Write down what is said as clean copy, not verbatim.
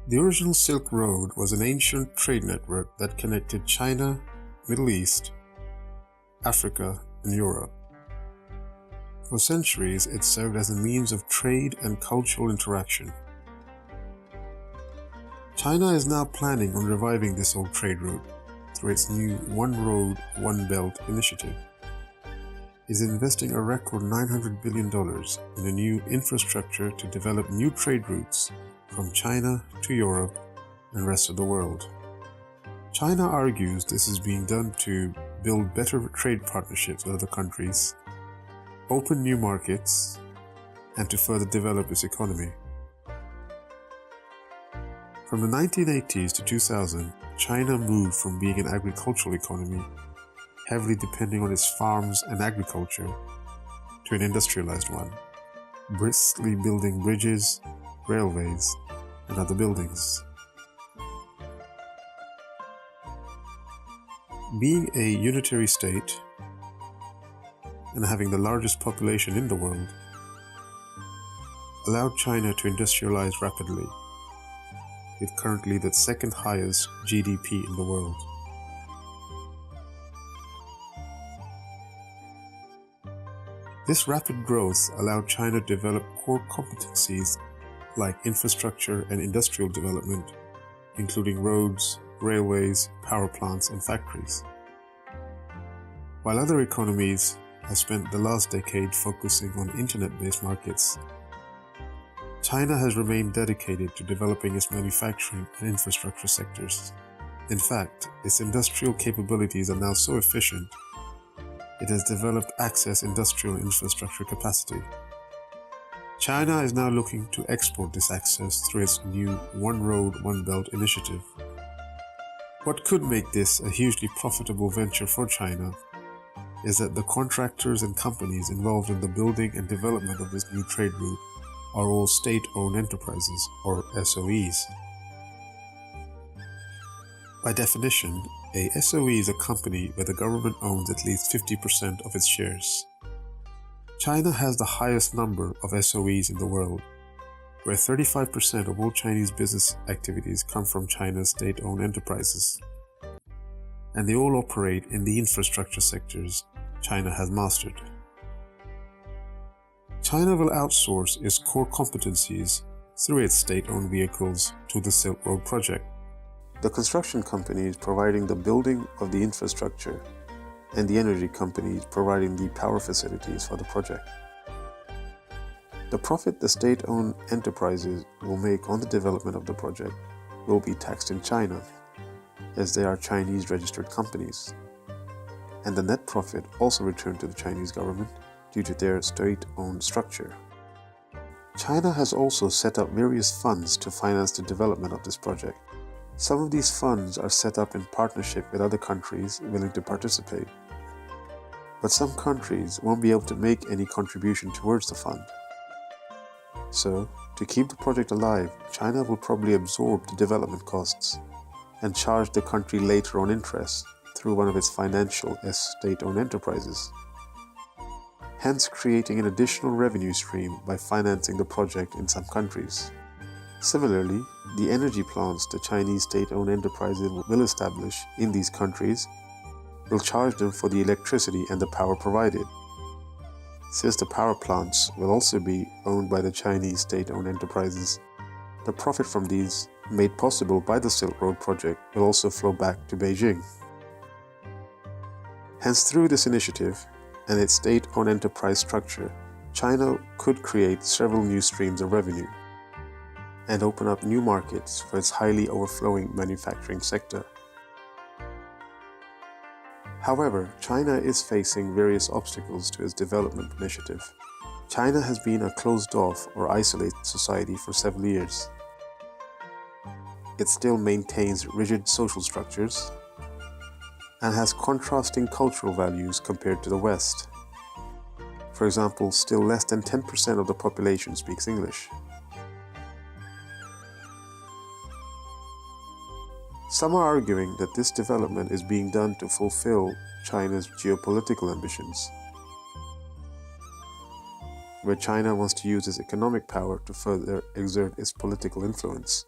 The original Silk Road was an ancient trade network that connected China, Middle East, Africa, and Europe. For centuries, it served as a means of trade and cultural interaction. China is now planning on reviving this old trade route through its new One Road, One Belt initiative. It is investing a record $900 billion in a new infrastructure to develop new trade routes from China to Europe and the rest of the world. China argues this is being done to build better trade partnerships with other countries, open new markets, and to further develop its economy. From the 1980s to 2000, China moved from being an agricultural economy, heavily depending on its farms and agriculture, to an industrialized one, briskly building bridges, railways, and other buildings. Being a unitary state and having the largest population in the world allowed China to industrialize rapidly, with currently the second highest GDP in the world. This rapid growth allowed China to develop core competencies like infrastructure and industrial development, including roads, railways, power plants, and factories. While other economies have spent the last decade focusing on internet-based markets, China has remained dedicated to developing its manufacturing and infrastructure sectors. In fact, its industrial capabilities are now so efficient, it has developed excess industrial infrastructure capacity. China is now looking to export this access through its new One Road, One Belt initiative. What could make this a hugely profitable venture for China is that the contractors and companies involved in the building and development of this new trade route are all state-owned enterprises, or SOEs. By definition, a SOE is a company where the government owns at least 50% of its shares. China has the highest number of SOEs in the world, where 35% of all Chinese business activities come from China's state-owned enterprises, and they all operate in the infrastructure sectors China has mastered. China will outsource its core competencies through its state-owned vehicles to the Silk Road project. The construction companies providing the building of the infrastructure and the energy companies providing the power facilities for the project. The profit the state-owned enterprises will make on the development of the project will be taxed in China, as they are Chinese registered companies, and the net profit also returned to the Chinese government due to their state-owned structure. China has also set up various funds to finance the development of this project. Some of these funds are set up in partnership with other countries willing to participate, but some countries won't be able to make any contribution towards the fund. So, to keep the project alive, China will probably absorb the development costs and charge the country later on interest through one of its financial state-owned enterprises, hence creating an additional revenue stream by financing the project in some countries. Similarly, the energy plants the Chinese state-owned enterprises will establish in these countries will charge them for the electricity and the power provided. Since the power plants will also be owned by the Chinese state-owned enterprises, the profit from these, made possible by the Silk Road project, will also flow back to Beijing. Hence, through this initiative and its state-owned enterprise structure, China could create several new streams of revenue and open up new markets for its highly overflowing manufacturing sector. However, China is facing various obstacles to its development initiative. China has been a closed-off or isolated society for several years. It still maintains rigid social structures and has contrasting cultural values compared to the West. For example, still less than 10% of the population speaks English. Some are arguing that this development is being done to fulfill China's geopolitical ambitions, where China wants to use its economic power to further exert its political influence.